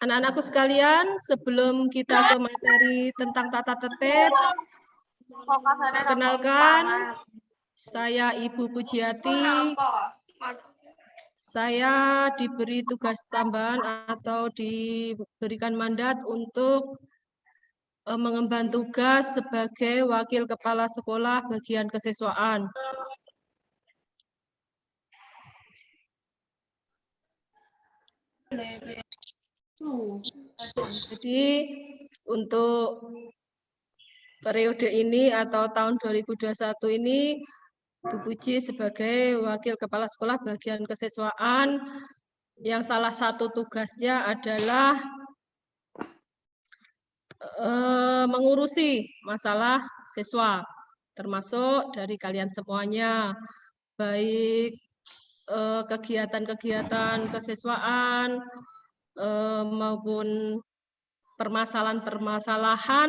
Anak-anakku sekalian, sebelum kita ke materi tentang tata tertib, perkenalkan, saya Ibu Pujiati. Saya diberi tugas tambahan atau diberikan mandat untuk mengemban tugas sebagai Wakil Kepala Sekolah Bagian Kesiswaan. Jadi untuk periode ini atau tahun 2021 ini Bu Puji sebagai Wakil Kepala Sekolah Bagian Kesiswaan yang salah satu tugasnya adalah mengurusi masalah siswa, termasuk dari kalian semuanya, baik kegiatan-kegiatan kesiswaan maupun permasalahan-permasalahan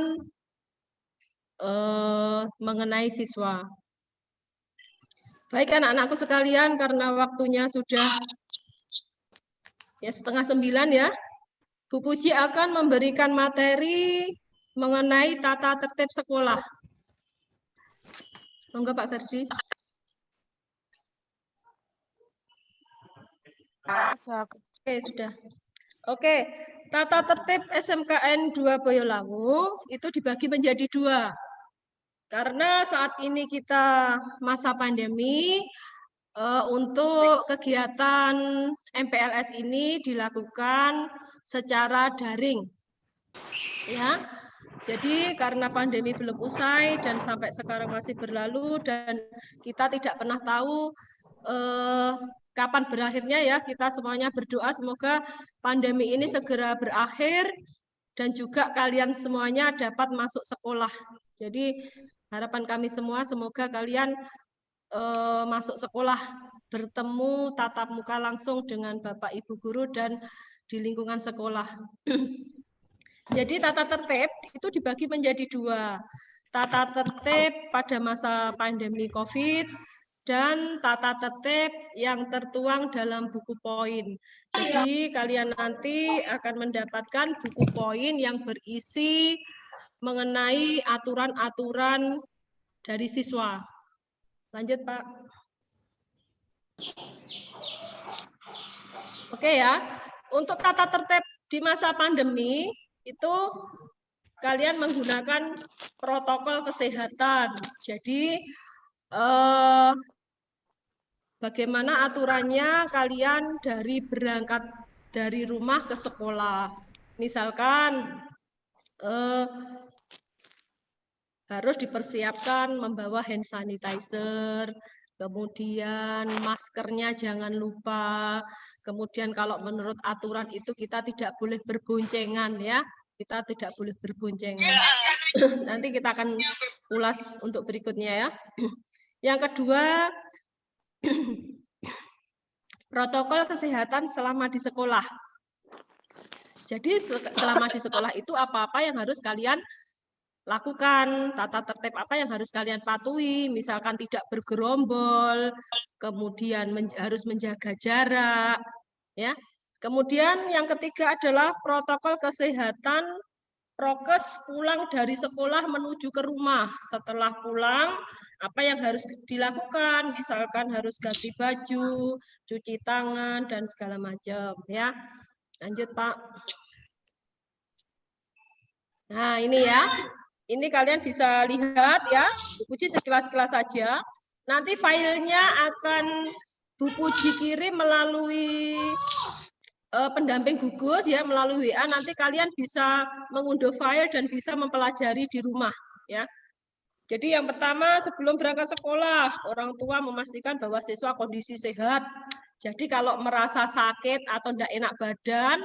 mengenai siswa. Baik anak-anakku sekalian, karena waktunya sudah ya 8:30 ya, Bu Puji akan memberikan materi mengenai tata tertib sekolah. Monggo Pak Ferdi. Oke, sudah. Oke, tata tertib SMKN 2 Boyolali itu dibagi menjadi 2. Karena saat ini kita masa pandemi, untuk kegiatan MPLS ini dilakukan secara daring. Ya. Jadi karena pandemi belum usai dan sampai sekarang masih berlalu dan kita tidak pernah tahu kapan berakhirnya ya, kita semuanya berdoa semoga pandemi ini segera berakhir dan juga kalian semuanya dapat masuk sekolah. Jadi harapan kami semua semoga kalian masuk sekolah, bertemu tatap muka langsung dengan Bapak Ibu guru dan di lingkungan sekolah. Jadi tata tertib itu dibagi menjadi 2. Tata tertib pada masa pandemi COVID dan tata tertib yang tertuang dalam buku poin. Jadi kalian nanti akan mendapatkan buku poin yang berisi mengenai aturan-aturan dari siswa. Lanjut, Pak. Oke ya, untuk tata tertib di masa pandemi itu kalian menggunakan protokol kesehatan. Jadi bagaimana aturannya kalian dari berangkat dari rumah ke sekolah. Misalkan harus dipersiapkan membawa hand sanitizer, kemudian maskernya jangan lupa, kemudian kalau menurut aturan itu kita tidak boleh berboncengan ya, kita tidak boleh berboncengan. Nanti kita akan ulas untuk berikutnya ya. Yang kedua, protokol kesehatan selama di sekolah. Jadi selama di sekolah itu apa-apa yang harus kalian lakukan, tata tertib apa yang harus kalian patuhi, misalkan tidak bergerombol, kemudian harus menjaga jarak, ya. Kemudian yang ketiga adalah protokol kesehatan prokes pulang dari sekolah menuju ke rumah. Setelah pulang, apa yang harus dilakukan? Misalkan harus ganti baju, cuci tangan, dan segala macam, ya. Lanjut, Pak. Nah, ini ya. Ini kalian bisa lihat ya, Bu Puji sekilas-kilas saja. Nanti filenya akan Bu Puji kirim melalui pendamping gugus ya, melalui WA. Nanti kalian bisa mengunduh file dan bisa mempelajari di rumah ya. Jadi yang pertama sebelum berangkat sekolah, orang tua memastikan bahwa siswa kondisi sehat. Jadi kalau merasa sakit atau tidak enak badan,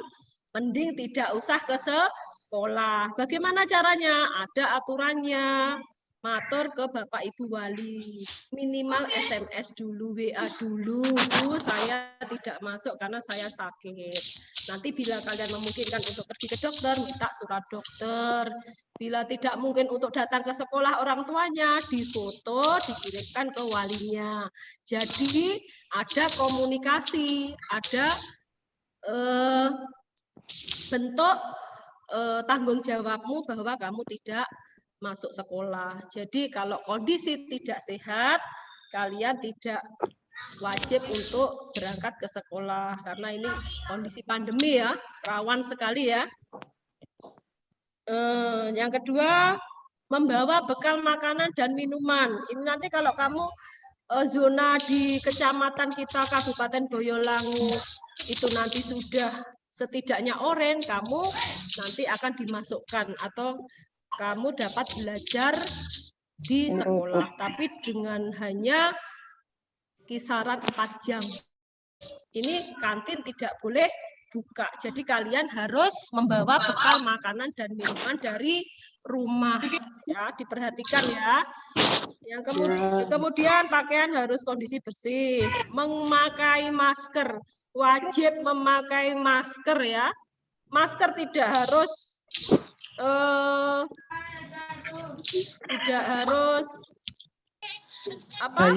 mending tidak usah ke sekolah. Bagaimana caranya? Ada aturannya. Matur ke Bapak Ibu Wali. Minimal SMS dulu, WA dulu. Bu, saya tidak masuk karena saya sakit. Nanti bila kalian memungkinkan untuk pergi ke dokter, minta surat dokter. Bila tidak mungkin untuk datang ke sekolah orang tuanya, difoto, dikirimkan ke walinya. Jadi ada komunikasi, ada bentuk tanggung jawabmu bahwa kamu tidak masuk sekolah. Jadi kalau kondisi tidak sehat, kalian tidak wajib untuk berangkat ke sekolah karena ini kondisi pandemi ya, rawan sekali ya. Yang kedua, membawa bekal makanan dan minuman. Ini nanti kalau kamu zona di kecamatan kita Kabupaten Boyolali itu nanti sudah setidaknya oranye, kamu nanti akan dimasukkan atau kamu dapat belajar di sekolah, tapi dengan hanya kisaran 4 jam. Ini kantin tidak boleh buka. Jadi kalian harus membawa bekal makanan dan minuman dari rumah. Ya, diperhatikan ya. Yang kemudian pakaian harus kondisi bersih. Memakai masker. Wajib memakai masker ya. Masker tidak harus apa?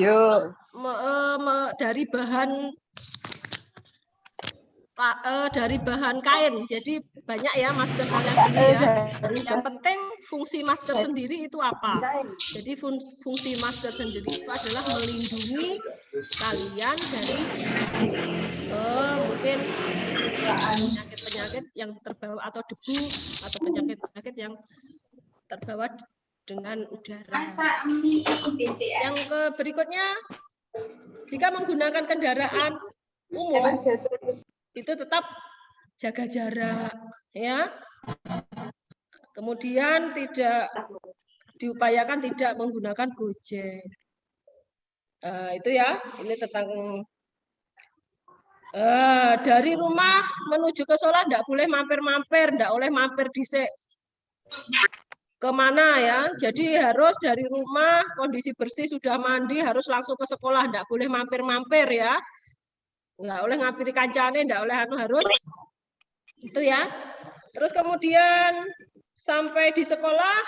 Dari bahan kain. Jadi banyak ya masker kalian beli ya. Yang penting fungsi masker sendiri itu apa? Jadi fungsi masker sendiri itu adalah melindungi kalian dari mungkin penyakit-penyakit yang terbawa atau debu atau penyakit-penyakit yang terbawa dengan udara. Yang berikutnya, jika menggunakan kendaraan umum itu tetap jaga jarak ya. Kemudian tidak diupayakan tidak menggunakan Gojek. Itu ya, ini tentang dari rumah menuju ke sekolah enggak boleh mampir-mampir, enggak boleh mampir dhisik kemana ya. Jadi harus dari rumah kondisi bersih sudah mandi harus langsung ke sekolah, enggak boleh mampir-mampir ya. Enggak boleh ngampiri kancane, enggak boleh harus itu ya. Terus kemudian sampai di sekolah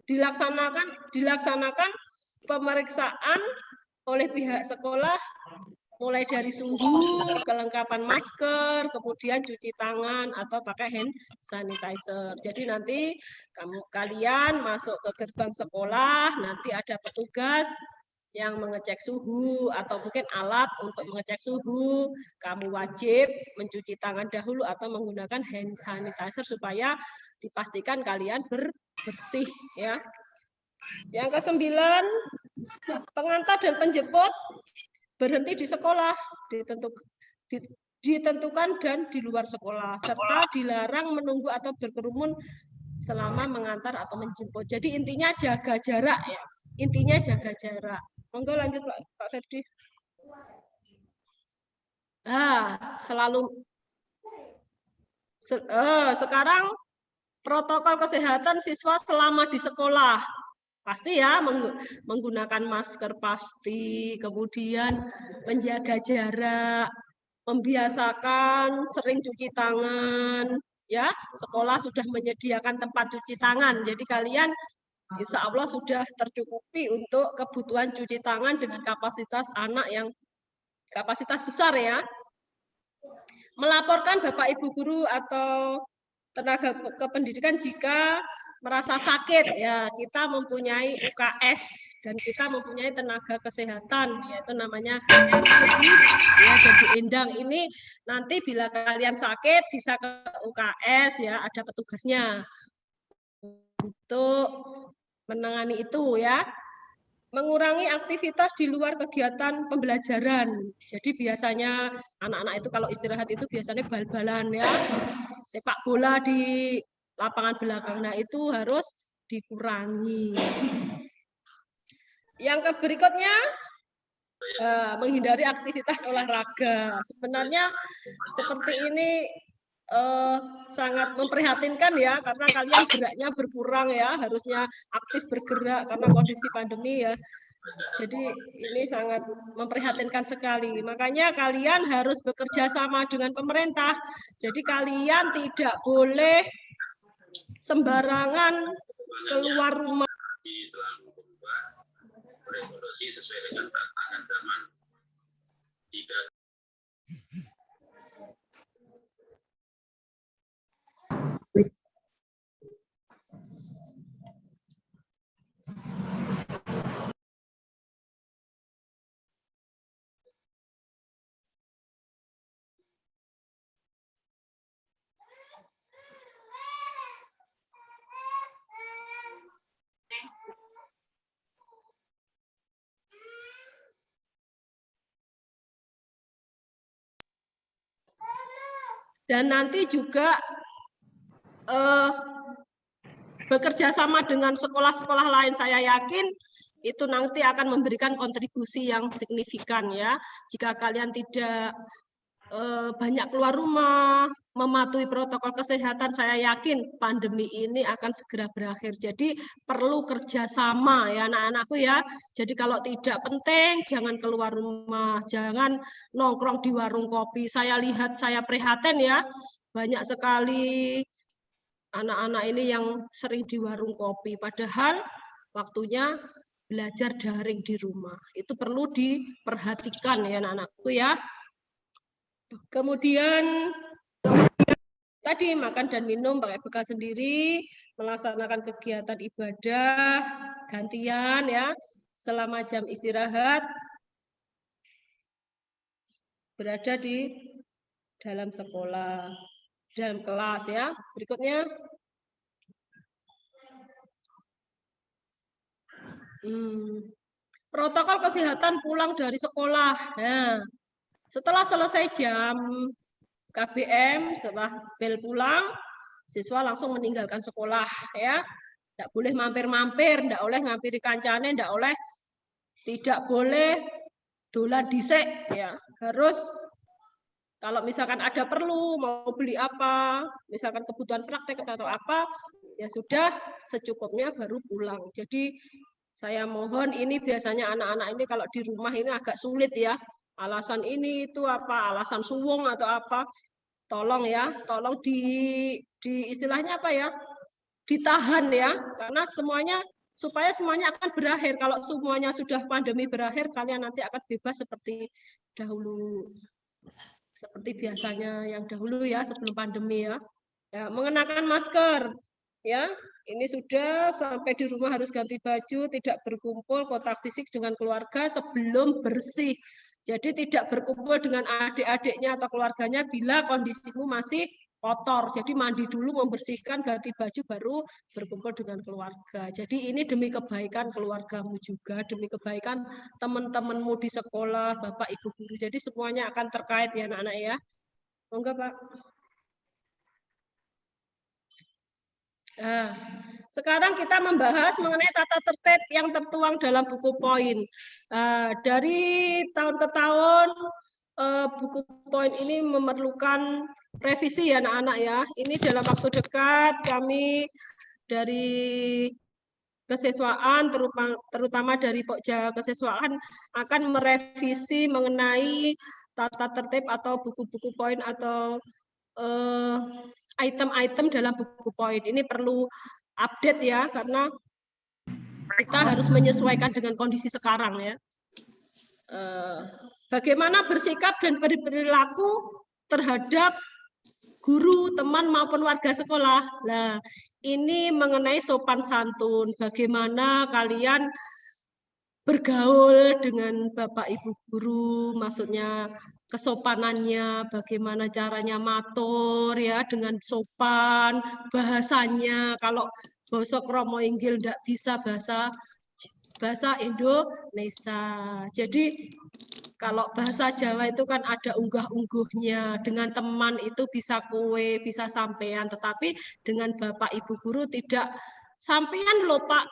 dilaksanakan pemeriksaan oleh pihak sekolah mulai dari suhu, kelengkapan masker, kemudian cuci tangan atau pakai hand sanitizer. Jadi nanti kalian masuk ke gerbang sekolah, nanti ada petugas yang mengecek suhu atau mungkin alat untuk mengecek suhu, kamu wajib mencuci tangan dahulu atau menggunakan hand sanitizer supaya dipastikan kalian bersih ya. Yang ke-9, pengantar dan penjemput berhenti di sekolah, ditentukan dan di luar sekolah, serta dilarang menunggu atau berkerumun selama mengantar atau menjemput. Jadi intinya jaga jarak ya. Intinya jaga jarak. Monggo lanjut Pak Ferdi. Sekarang protokol kesehatan siswa selama di sekolah. Pasti ya menggunakan masker pasti, kemudian menjaga jarak, membiasakan sering cuci tangan, ya. Sekolah sudah menyediakan tempat cuci tangan, jadi kalian insya Allah sudah tercukupi untuk kebutuhan cuci tangan dengan kapasitas anak yang kapasitas besar ya. Melaporkan Bapak Ibu guru atau tenaga kependidikan jika merasa sakit ya, kita mempunyai UKS dan kita mempunyai tenaga kesehatan yaitu namanya ya. Jadi Endang ini nanti bila kalian sakit bisa ke UKS ya, ada petugasnya untuk menangani itu ya. Mengurangi aktivitas di luar kegiatan pembelajaran. Jadi biasanya anak-anak itu kalau istirahat itu biasanya bal-balan ya, sepak bola di lapangan belakang. Nah itu harus dikurangi. Yang berikutnya, menghindari aktivitas olahraga. Sebenarnya seperti ini sangat memprihatinkan ya, karena kalian geraknya berkurang ya, harusnya aktif bergerak karena kondisi pandemi ya. Jadi ini sangat memprihatinkan sekali. Makanya kalian harus bekerja sama dengan pemerintah. Jadi kalian tidak boleh sembarangan keluar rumah. Selalu berubah, berevolusi sesuai dengan tantangan zaman. Dan nanti juga bekerja sama dengan sekolah-sekolah lain, saya yakin itu nanti akan memberikan kontribusi yang signifikan ya. Jika kalian tidak banyak keluar rumah, mematuhi protokol kesehatan, saya yakin pandemi ini akan segera berakhir. Jadi perlu kerjasama ya anak-anakku ya. Jadi kalau tidak penting, jangan keluar rumah, jangan nongkrong di warung kopi. Saya lihat, saya prihatin ya, banyak sekali anak-anak ini yang sering di warung kopi, padahal waktunya belajar daring di rumah. Itu perlu diperhatikan ya anak-anakku ya. Kemudian tadi makan dan minum pakai bekal sendiri, melaksanakan kegiatan ibadah, gantian ya, selama jam istirahat, berada di dalam sekolah, dalam kelas ya. Berikutnya. Protokol kesehatan pulang dari sekolah. Nah, setelah selesai jam KBM, setelah bel pulang, siswa langsung meninggalkan sekolah ya. Tidak boleh mampir-mampir, tidak boleh ngampiri kancane, tidak boleh dolan dhisik ya. Harus kalau misalkan ada perlu mau beli apa, misalkan kebutuhan praktek atau apa, ya sudah secukupnya baru pulang. Jadi saya mohon, ini biasanya anak-anak ini kalau di rumah ini agak sulit ya. Alasan ini itu apa, alasan suwung atau apa. Tolong ya, tolong di istilahnya apa ya, ditahan ya. Karena supaya semuanya akan berakhir. Kalau semuanya sudah pandemi berakhir, kalian nanti akan bebas seperti dahulu. Seperti biasanya yang dahulu ya, sebelum pandemi ya. Ya, mengenakan masker ya. Ini sudah sampai di rumah harus ganti baju, tidak berkumpul kontak fisik dengan keluarga sebelum bersih. Jadi tidak berkumpul dengan adik-adiknya atau keluarganya bila kondisimu masih kotor. Jadi mandi dulu, membersihkan, ganti baju, baru berkumpul dengan keluarga. Jadi ini demi kebaikan keluargamu juga, demi kebaikan teman-temanmu di sekolah, Bapak Ibu guru. Jadi semuanya akan terkait ya anak-anak ya. Monggo Pak. Nah, sekarang kita membahas mengenai tata tertib yang tertuang dalam buku poin. Dari tahun ke tahun, buku poin ini memerlukan revisi ya anak-anak ya. Ini dalam waktu dekat kami dari kesiswaan, terutama dari Pokja Kesiswaan, akan merevisi mengenai tata tertib atau buku-buku poin atau item-item dalam buku poin. Ini perlu update ya, karena kita harus menyesuaikan dengan kondisi sekarang ya. Bagaimana bersikap dan berperilaku terhadap guru, teman maupun warga sekolah. Nah, ini mengenai sopan santun. Bagaimana kalian bergaul dengan Bapak Ibu guru, maksudnya kesopanannya, bagaimana caranya matur ya dengan sopan, bahasanya kalau basa kromo inggil tidak bisa bahasa Indonesia. Jadi kalau bahasa Jawa itu kan ada unggah-ungguhnya, dengan teman itu bisa kowe, bisa sampean, tetapi dengan Bapak Ibu guru tidak sampean loh Pak.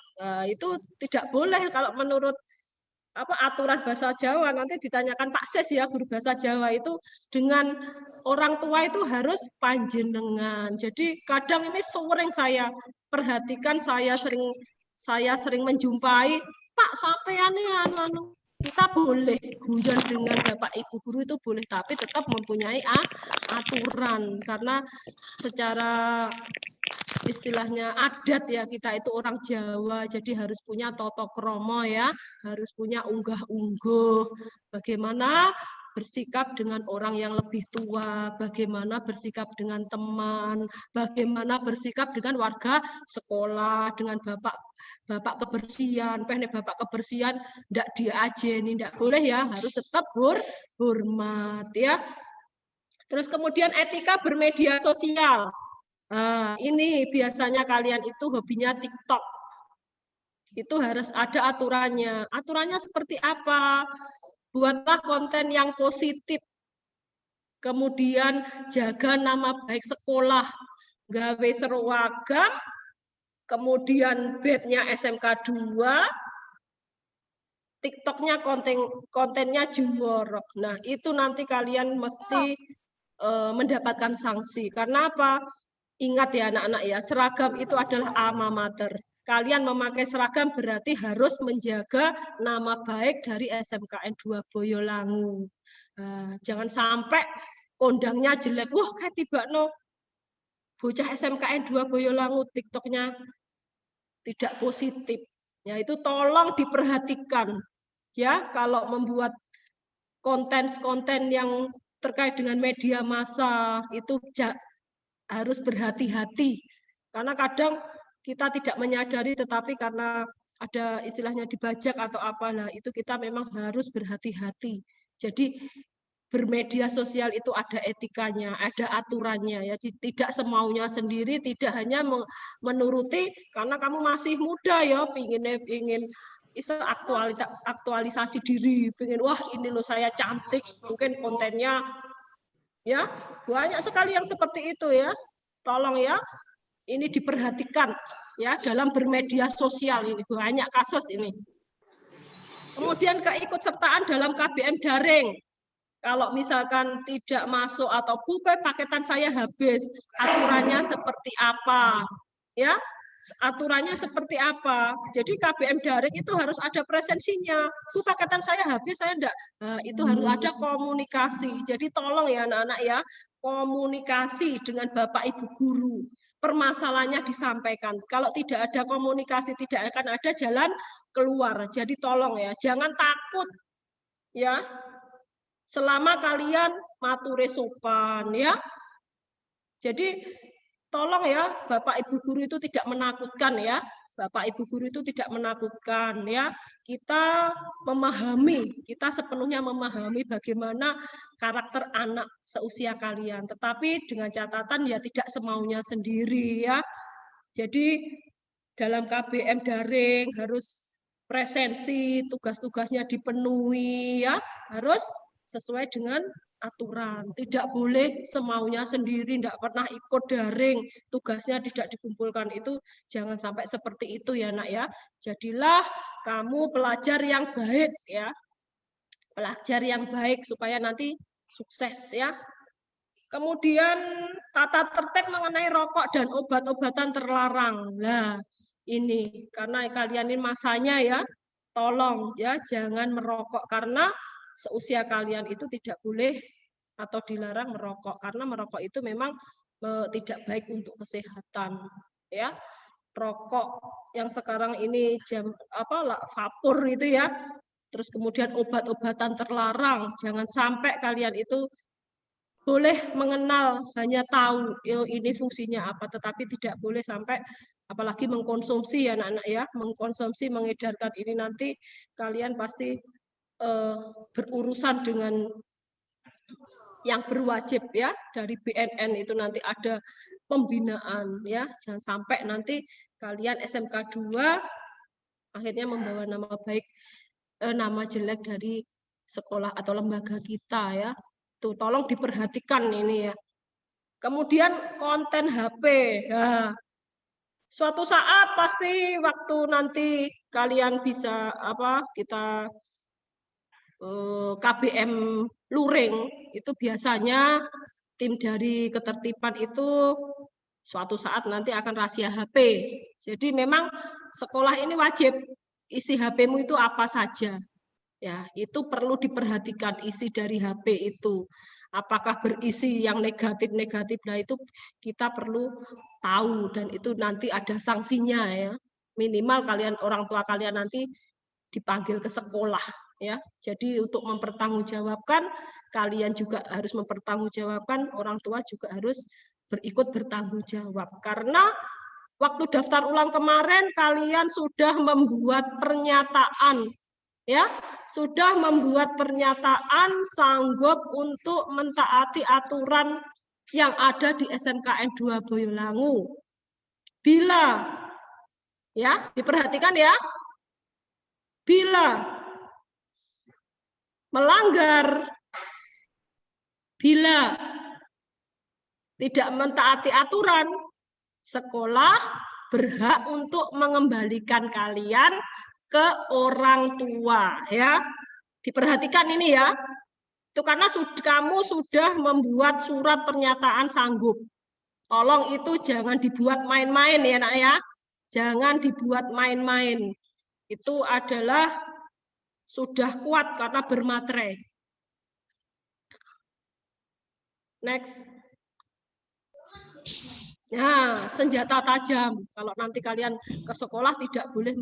Itu tidak boleh kalau menurut aturan bahasa Jawa. Nanti ditanyakan Pak Sis ya, guru bahasa Jawa itu dengan orang tua itu harus panjenengan. Jadi kadang ini sering saya perhatikan, saya sering menjumpai Pak sampean nih anu kita boleh guyon dengan Bapak Ibu guru itu boleh, tapi tetap mempunyai aturan karena secara istilahnya adat ya, kita itu orang Jawa, jadi harus punya toto kromo ya, harus punya unggah-ungguh. Bagaimana bersikap dengan orang yang lebih tua, bagaimana bersikap dengan teman, bagaimana bersikap dengan warga sekolah, dengan bapak kebersihan, bapak kebersihan tidak diajeni, tidak boleh ya, harus tetap hormat ya. Terus kemudian etika bermedia sosial. Ini biasanya kalian itu hobinya TikTok. Itu harus ada aturannya. Aturannya seperti apa? Buatlah konten yang positif. kemudian jaga nama baik sekolah, gawe seragam, kemudian bednya SMK 2, TikToknya kontennya jorok. Nah, itu nanti kalian mesti mendapatkan sanksi. Karena apa? Ingat ya anak-anak ya, seragam itu adalah alma mater. Kalian memakai seragam berarti harus menjaga nama baik dari SMKN 2 Boyolangu. Nah, jangan sampai kondangnya jelek. Wah, kayak tiba no bocah SMKN 2 Boyolangu TikToknya tidak positif. Ya, itu tolong diperhatikan. Ya, kalau membuat konten-konten yang terkait dengan media massa itu harus berhati-hati. Karena kadang kita tidak menyadari, tetapi karena ada istilahnya dibajak atau apalah, itu kita memang harus berhati-hati. Jadi bermedia sosial itu ada etikanya, ada aturannya ya. Tidak semaunya sendiri, tidak hanya menuruti karena kamu masih muda ya, pingin itu aktualisasi diri, pengen wah ini loh saya cantik, mungkin kontennya ya banyak sekali yang seperti itu ya. Tolong ya, ini diperhatikan ya dalam bermedia sosial, ini banyak kasus ini. Kemudian keikutsertaan dalam KBM daring. Kalau misalkan tidak masuk atau bupe paketan saya habis, aturannya seperti apa? Ya, aturannya seperti apa? Jadi KBM daring itu harus ada presensinya. Bu, paketan saya habis, saya enggak. Nah, itu harus ada komunikasi. Jadi tolong ya anak-anak ya, komunikasi dengan Bapak Ibu guru. Permasalahannya disampaikan. Kalau tidak ada komunikasi, tidak akan ada jalan keluar. Jadi tolong ya, jangan takut ya. Selama kalian mature sopan ya. Jadi tolong ya, Bapak Ibu guru itu tidak menakutkan ya. Bapak Ibu guru itu tidak menakutkan ya. Kita memahami, kita sepenuhnya memahami bagaimana karakter anak seusia kalian. Tetapi dengan catatan ya tidak semaunya sendiri ya. Jadi dalam KBM daring harus presensi, tugas-tugasnya dipenuhi ya, harus sesuai dengan aturan. Tidak boleh semaunya sendiri, tidak pernah ikut daring, tugasnya tidak dikumpulkan. Itu jangan sampai seperti itu ya nak ya. Jadilah kamu pelajar yang baik ya. Pelajar yang baik supaya nanti sukses ya. Kemudian tata tertib mengenai rokok dan obat-obatan terlarang. Nah, ini karena kalian ini masanya ya, tolong ya jangan merokok karena seusia kalian itu tidak boleh atau dilarang merokok karena merokok itu memang tidak baik untuk kesehatan ya. Rokok yang sekarang ini vapor itu ya. Terus kemudian obat-obatan terlarang, jangan sampai kalian itu boleh mengenal, hanya tahu ini fungsinya apa, tetapi tidak boleh sampai apalagi mengkonsumsi ya anak-anak ya, mengkonsumsi, mengedarkan ini nanti kalian pasti berurusan dengan yang berwajib ya, dari BNN itu nanti ada pembinaan ya, jangan sampai nanti kalian SMK 2 akhirnya membawa nama baik, nama jelek dari sekolah atau lembaga kita ya. Tuh, tolong diperhatikan ini ya. Kemudian konten HP. Ya. Suatu saat pasti waktu nanti kalian bisa kita KBM luring itu biasanya tim dari ketertiban itu suatu saat nanti akan rahasia HP. Jadi memang sekolah ini wajib isi HP-mu itu apa saja. Ya, itu perlu diperhatikan isi dari HP itu. Apakah berisi yang negatif-negatif, nah itu kita perlu tahu dan itu nanti ada sanksinya ya. Minimal kalian orang tua kalian nanti dipanggil ke sekolah ya. Jadi untuk mempertanggungjawabkan kalian juga harus mempertanggungjawabkan, orang tua juga harus berikut bertanggung jawab. Karena waktu daftar ulang kemarin kalian sudah membuat pernyataan ya, sudah membuat pernyataan sanggup untuk mentaati aturan yang ada di SMKN 2 Boyolangu. Bila ya, diperhatikan ya. Bila melanggar, Bila tidak mentaati aturan, sekolah berhak untuk mengembalikan kalian ke orang tua, ya. Diperhatikan ini ya. Itu karena kamu sudah membuat surat pernyataan sanggup. Tolong itu jangan dibuat main-main ya, Nak ya. Jangan dibuat main-main. Itu adalah sudah kuat karena bermaterai. Next. Nah, senjata tajam. Kalau nanti kalian ke sekolah tidak boleh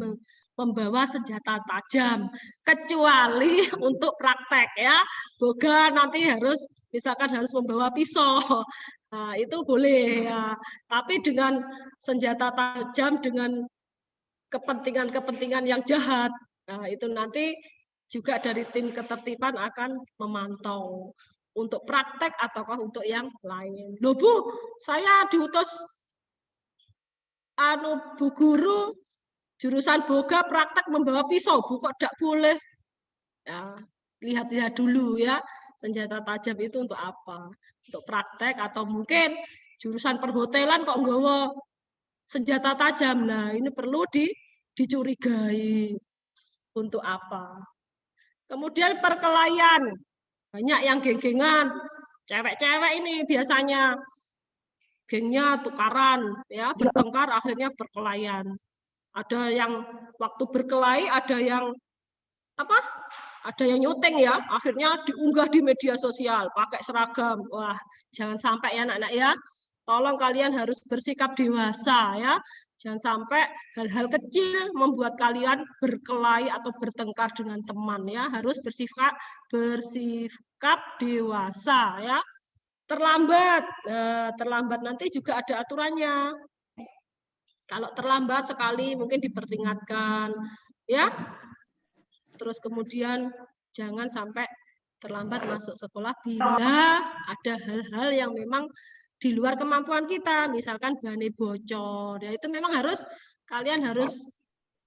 membawa senjata tajam. Kecuali untuk praktek ya. Boga nanti harus, misalkan harus membawa pisau. Nah, itu boleh ya. Tapi dengan senjata tajam, dengan kepentingan-kepentingan yang jahat, nah itu nanti juga dari tim ketertiban akan memantau untuk praktek ataukah untuk yang lain. Loh Bu, saya diutus Bu guru jurusan boga praktek membawa pisau, Bu kok tidak boleh? Ya, lihat-lihat dulu ya, senjata tajam itu untuk apa? Untuk praktek atau mungkin jurusan perhotelan kok nggawa senjata tajam. Nah, ini perlu dicurigai untuk apa? Kemudian perkelahian. Banyak yang geng-gengan. Cewek-cewek ini biasanya gengnya tukaran, ya, bertengkar akhirnya perkelahian. Ada yang waktu berkelahi, ada yang apa? Ada yang nyuting ya, akhirnya diunggah di media sosial pakai seragam. Wah, jangan sampai ya anak-anak ya. Tolong kalian harus bersikap dewasa ya. Jangan sampai hal-hal kecil membuat kalian berkelahi atau bertengkar dengan teman ya. Harus bersikap dewasa ya. Terlambat. Nah, terlambat nanti juga ada aturannya. Kalau terlambat sekali mungkin diperingatkan ya. Terus kemudian jangan sampai terlambat masuk sekolah bila ada hal-hal yang memang di luar kemampuan kita, misalkan bahannya bocor, ya itu memang kalian harus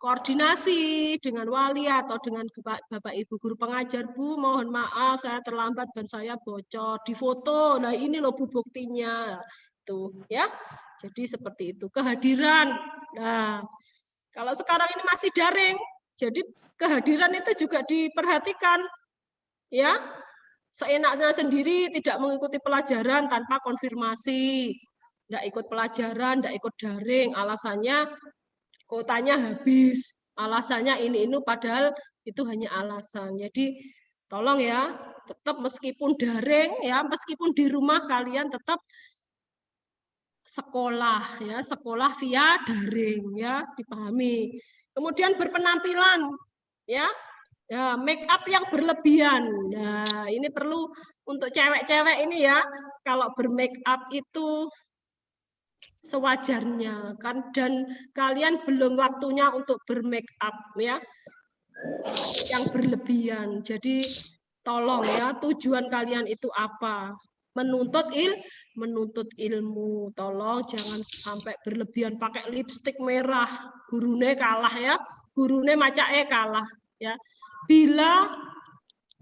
koordinasi dengan wali atau dengan Bapak Ibu guru pengajar. Bu, mohon maaf saya terlambat ban saya bocor, difoto. Nah, ini loh Bu buktinya. Tuh, ya. Jadi seperti itu. Kehadiran. Nah, kalau sekarang ini masih daring, jadi kehadiran itu juga diperhatikan. Ya. Seenaknya sendiri tidak mengikuti pelajaran tanpa konfirmasi. Tidak ikut pelajaran, tidak ikut daring, alasannya kuotanya habis, alasannya ini padahal itu hanya alasan. Jadi tolong ya, tetap meskipun daring ya, meskipun di rumah kalian tetap sekolah ya, sekolah via daring ya, dipahami. Kemudian berpenampilan ya. Ya, make up yang berlebihan. Nah, ini perlu untuk cewek-cewek ini ya. Kalau bermake up itu sewajarnya kan, dan kalian belum waktunya untuk bermake up ya. Yang berlebihan. Jadi tolong ya, tujuan kalian itu apa? Menuntut ilmu. Tolong jangan sampai berlebihan pakai lipstik merah. Gurune kalah ya. Gurune macake kalah ya. Bila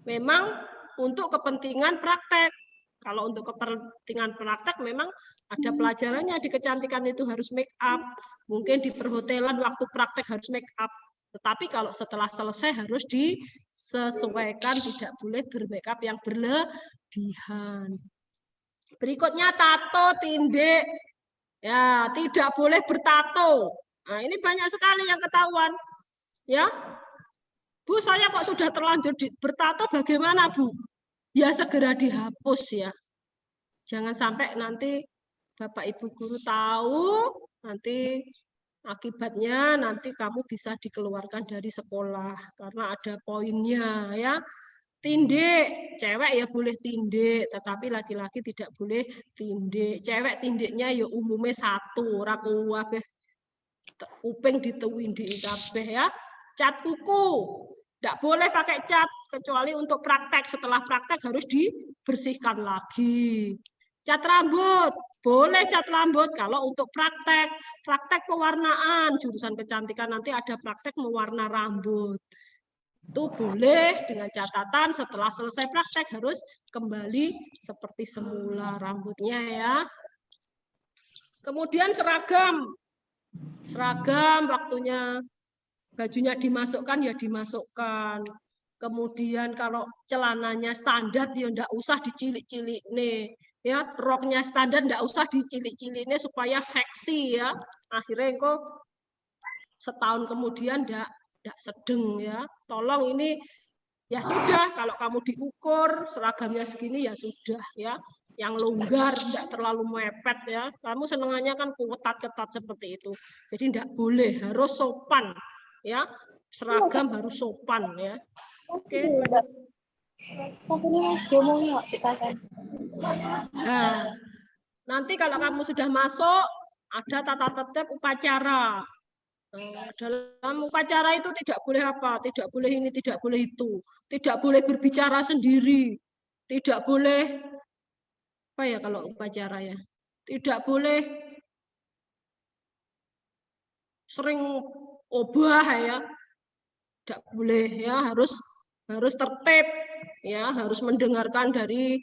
memang untuk kepentingan praktek. Kalau untuk kepentingan praktek memang ada pelajarannya di kecantikan itu harus make up. Mungkin di perhotelan waktu praktek harus make up. Tetapi kalau setelah selesai harus disesuaikan, tidak boleh bermake up yang berlebihan. Berikutnya tato, tindik. Ya, tidak boleh bertato. Nah, ini banyak sekali yang ketahuan. Ya, Bu, saya kok sudah terlanjur bertato, bagaimana Bu? Ya segera dihapus ya. Jangan sampai nanti Bapak Ibu guru tahu, nanti akibatnya nanti kamu bisa dikeluarkan dari sekolah karena ada poinnya ya. Tindik, cewek ya boleh tindik, tetapi laki-laki tidak boleh tindik. Cewek tindiknya ya umumnya satu, ora kuwabeh kuping dituwindik kabeh ya. Cat kuku, tidak boleh pakai cat kecuali untuk praktek. Setelah praktek harus dibersihkan lagi. Cat rambut, boleh cat rambut kalau untuk praktek. Praktek pewarnaan, jurusan kecantikan nanti ada praktek mewarna rambut. Itu boleh dengan catatan setelah selesai praktek harus kembali seperti semula rambutnya ya. Kemudian seragam. Seragam waktunya bajunya dimasukkan ya dimasukkan. Kemudian kalau celananya standar ya enggak usah dicilik-cilik nih. Ya, roknya standar enggak usah dicilik-cilik nih supaya seksi ya. Akhirnya kok setahun kemudian enggak sedeng ya. Tolong ini ya sudah, kalau kamu diukur seragamnya segini ya sudah ya. Yang longgar, tidak terlalu mepet ya. Kamu senengannya kan ketat-ketat seperti itu. Jadi tidak boleh, harus sopan ya. Seragam harus sopan ya. Oke. Nah, nanti kalau kamu sudah masuk, ada tata tertib upacara. Dalam upacara itu tidak boleh apa, tidak boleh ini, tidak boleh itu, tidak boleh berbicara sendiri, tidak boleh apa ya kalau upacara ya, tidak boleh sering obah ya, tidak boleh ya, harus tertib ya, harus mendengarkan dari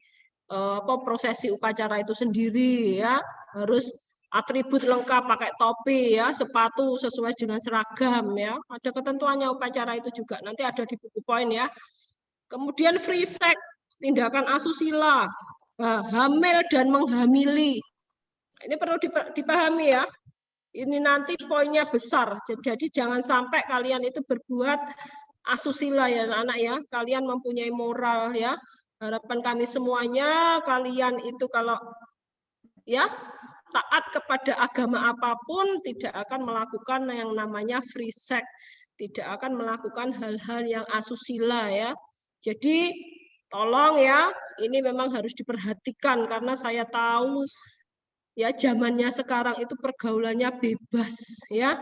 prosesi upacara itu sendiri ya, harus atribut lengkap, pakai topi ya, sepatu sesuai dengan seragam ya. Ada ketentuannya upacara itu juga, nanti ada di buku poin ya. Kemudian free sex, tindakan asusila, hamil dan menghamili. Ini perlu dipahami ya. Ini nanti poinnya besar. Jadi jangan sampai kalian itu berbuat asusila ya anak ya. Kalian mempunyai moral ya. Harapan kami semuanya kalian itu kalau ya taat kepada agama apapun tidak akan melakukan yang namanya free sex, tidak akan melakukan hal-hal yang asusila ya. Jadi tolong ya, ini memang harus diperhatikan karena saya tahu ya zamannya sekarang itu pergaulannya bebas ya.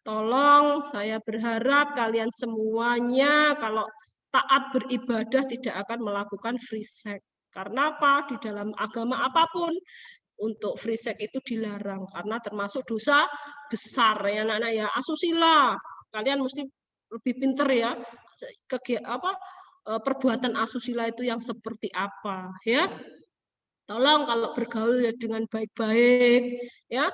Tolong saya berharap kalian semuanya kalau taat beribadah tidak akan melakukan free sex. Karena apa? Di dalam agama apapun untuk free sex itu dilarang karena termasuk dosa besar ya anak-anak ya. Asusila, kalian mesti lebih pinter ya. Perbuatan asusila itu yang seperti apa ya. Tolong kalau bergaul ya dengan baik-baik ya.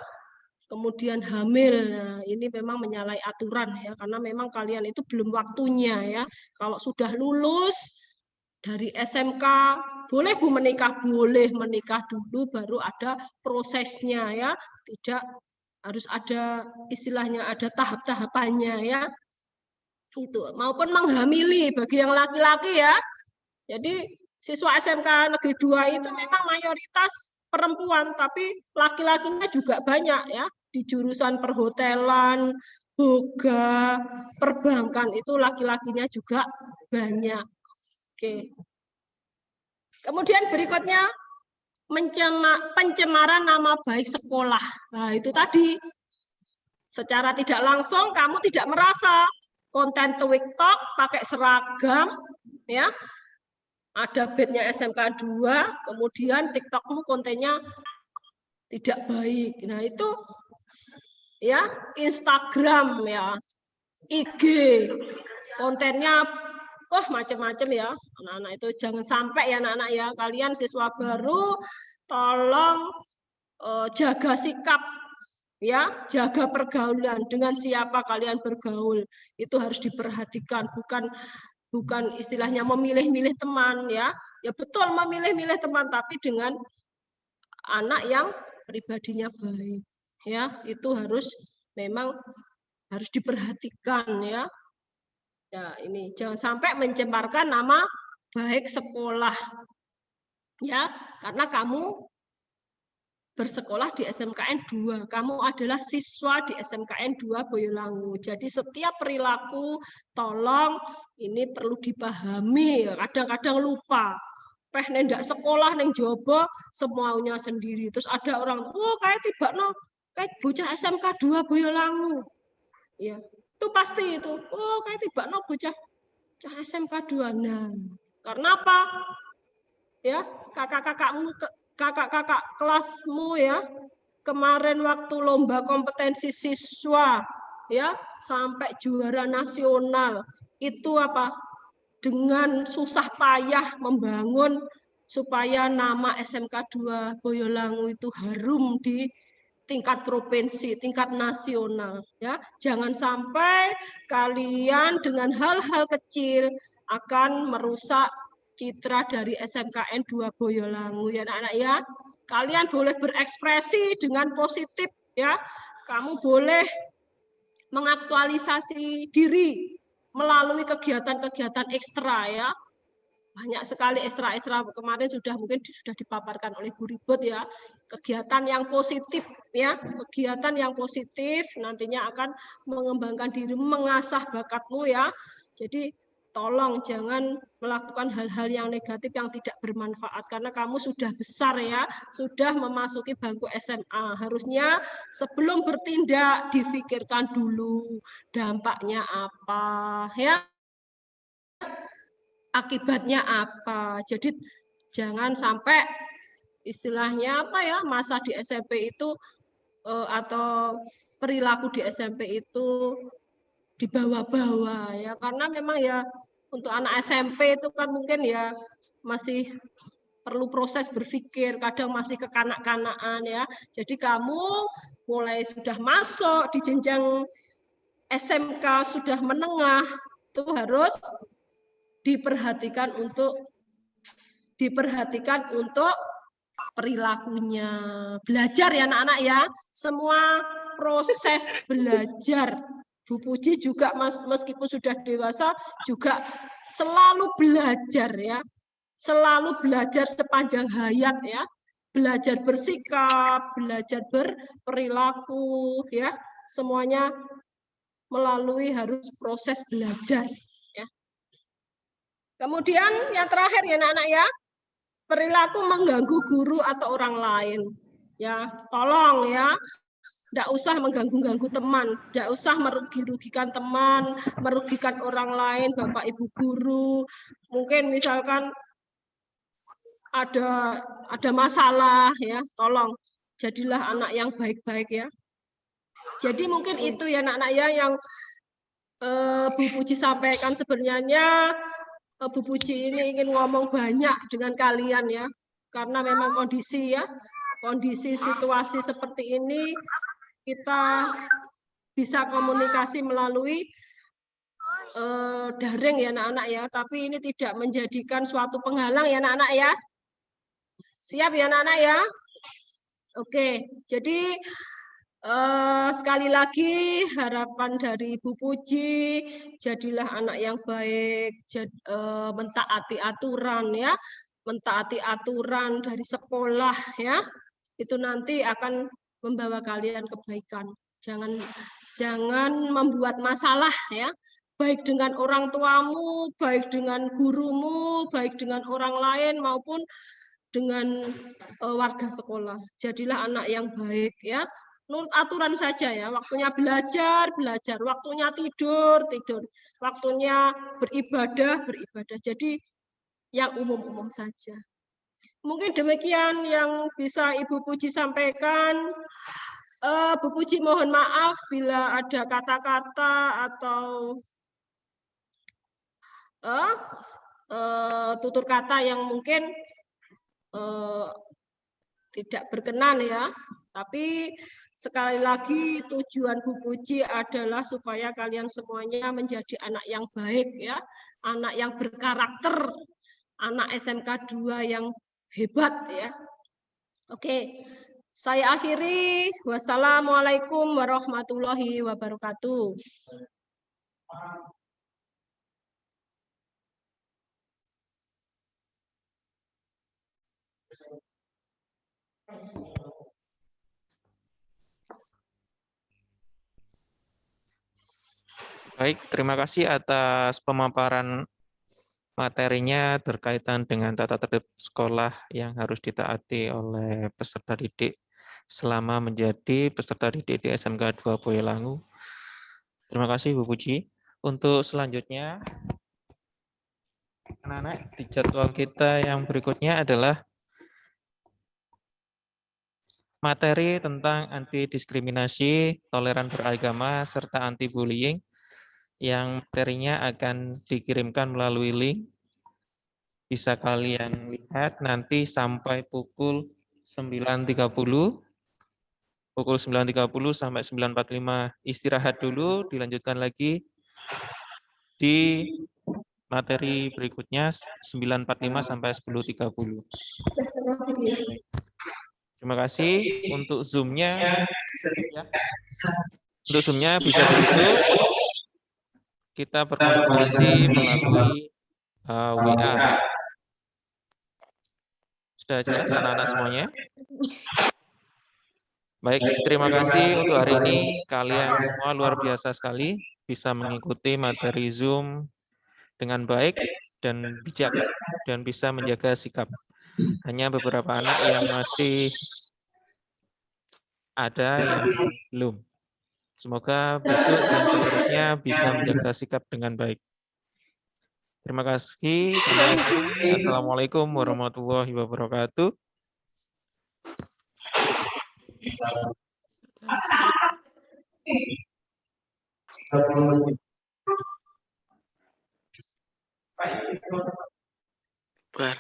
Kemudian hamil, nah ini memang menyalahi aturan ya karena memang kalian itu belum waktunya ya. Kalau sudah lulus dari SMK boleh Bu menikah, boleh menikah dulu baru ada prosesnya ya. Tidak harus ada istilahnya ada tahap-tahapannya ya. Itu maupun menghamili bagi yang laki-laki ya. Jadi siswa SMK Negeri 2 itu memang mayoritas perempuan, tapi laki-lakinya juga banyak ya. Di jurusan perhotelan, boga, perbankan itu laki-lakinya juga banyak. Oke. Kemudian berikutnya pencemaran nama baik sekolah. Nah, itu tadi secara tidak langsung kamu tidak merasa konten TikTok pakai seragam ya. Ada bednya SMK 2, kemudian TikTokmu kontennya tidak baik. Nah, itu ya Instagram ya, IG kontennya macam-macam ya. Anak-anak itu jangan sampai ya anak-anak ya. Kalian siswa baru tolong jaga sikap ya, jaga pergaulan, dengan siapa kalian bergaul. Itu harus diperhatikan, bukan istilahnya memilih-milih teman ya. Ya betul memilih-milih teman tapi dengan anak yang pribadinya baik ya. Itu memang harus diperhatikan ya. Ya ini jangan sampai mencemarkan nama baik sekolah. Ya, karena kamu bersekolah di SMKN 2. Kamu adalah siswa di SMKN 2 Boyolangu. Jadi setiap perilaku tolong ini perlu dipahami. Kadang-kadang lupa. Ndak sekolah neng jobo semuanya sendiri. Terus ada orang, kayak kayak bocah SMK 2 Boyolangu. Ya, itu pasti itu. Kayak bocah SMK 2. Nah, karena apa? Ya, kakak-kakak kelasmu ya kemarin waktu lomba kompetensi siswa ya sampai juara nasional itu apa dengan susah payah membangun supaya nama SMK 2 Boyolangu itu harum di tingkat provinsi, tingkat nasional, ya. Jangan sampai kalian dengan hal-hal kecil akan merusak citra dari SMKN 2 Boyolangu, ya anak-anak ya. Kalian boleh berekspresi dengan positif, ya. Kamu boleh mengaktualisasi diri melalui kegiatan-kegiatan ekstra, ya. Banyak sekali ekstra-ekstra kemarin mungkin sudah dipaparkan oleh Bu Ribut, ya. Kegiatan yang positif, ya, kegiatan yang positif nantinya akan mengembangkan diri, mengasah bakatmu, ya. Jadi tolong jangan melakukan hal-hal yang negatif yang tidak bermanfaat karena kamu sudah besar, ya, sudah memasuki bangku SMA. Harusnya sebelum bertindak difikirkan dulu dampaknya apa, ya, akibatnya apa. Jadi jangan sampai istilahnya apa ya, masa di SMP itu atau perilaku di SMP itu dibawa-bawa, ya, karena memang ya untuk anak SMP itu kan mungkin ya masih perlu proses berpikir, kadang masih kekanak-kanakan, ya. Jadi kamu mulai sudah masuk di jenjang SMK sudah menengah itu harus diperhatikan untuk perilakunya. Belajar ya anak-anak ya. Semua proses belajar. Bu Puji juga meskipun sudah dewasa juga selalu belajar, ya. Selalu belajar sepanjang hayat, ya. Belajar bersikap, belajar berperilaku, ya. Semuanya melalui harus proses belajar, ya. Kemudian yang terakhir ya anak-anak ya, perilaku mengganggu guru atau orang lain. Ya, tolong ya, tidak usah mengganggu-ganggu teman, tidak usah merugikan teman, merugikan orang lain, Bapak Ibu guru. Mungkin misalkan ada masalah, ya, tolong jadilah anak yang baik-baik, ya. Jadi mungkin itu ya anak-anak ya yang Bu Puji sampaikan. Sebenarnya Bu Puji ini ingin ngomong banyak dengan kalian, ya, karena memang kondisi situasi seperti ini kita bisa komunikasi melalui daring ya anak-anak ya, tapi ini tidak menjadikan suatu penghalang ya anak-anak ya. Siap ya anak-anak ya? Oke, jadi sekali lagi harapan dari Ibu Puji, jadilah anak yang baik, mentaati aturan, ya, mentaati aturan dari sekolah, ya, itu nanti akan membawa kalian kebaikan. Jangan membuat masalah, ya, baik dengan orang tuamu, baik dengan gurumu, baik dengan orang lain maupun dengan warga sekolah. Jadilah anak yang baik, ya. Nurut aturan saja, ya. Waktunya belajar, waktunya tidur, waktunya beribadah. Jadi yang umum-umum saja. Mungkin demikian yang bisa Ibu Puji sampaikan. Bu Puji mohon maaf bila ada kata-kata atau tutur kata yang mungkin tidak berkenan, ya. Tapi sekali lagi tujuan Bu Puji adalah supaya kalian semuanya menjadi anak yang baik, ya, anak yang berkarakter, anak SMK 2 yang hebat, ya. Oke, saya akhiri. Wassalamualaikum warahmatullahi wabarakatuh. Baik, terima kasih atas pemaparan materinya berkaitan dengan tata tertib sekolah yang harus ditaati oleh peserta didik selama menjadi peserta didik di SMK 2 Boyolangu. Terima kasih Bu Puji. Untuk selanjutnya, anak-anak, di jadwal kita yang berikutnya adalah materi tentang anti diskriminasi, toleran beragama, serta anti bullying. yang materinya akan dikirimkan melalui link. Bisa kalian lihat nanti sampai pukul 9.30. Pukul 9.30 sampai 9.45 istirahat dulu, dilanjutkan lagi di materi berikutnya 9.45 sampai 10.30. Terima kasih. Untuk Zoom-nya, bisa ditutup. Kita berkomunikasi melalui WA. Sudah jelas anak-anak semuanya? Baik, terima kasih untuk hari ini. Kalian semua luar biasa sekali bisa mengikuti materi Zoom dengan baik dan bijak dan bisa menjaga sikap. Hanya beberapa anak yang masih ada yang belum. Semoga besok dan seterusnya bisa menjaga sikap dengan baik. Terima kasih. Assalamualaikum warahmatullahi wabarakatuh. Bar.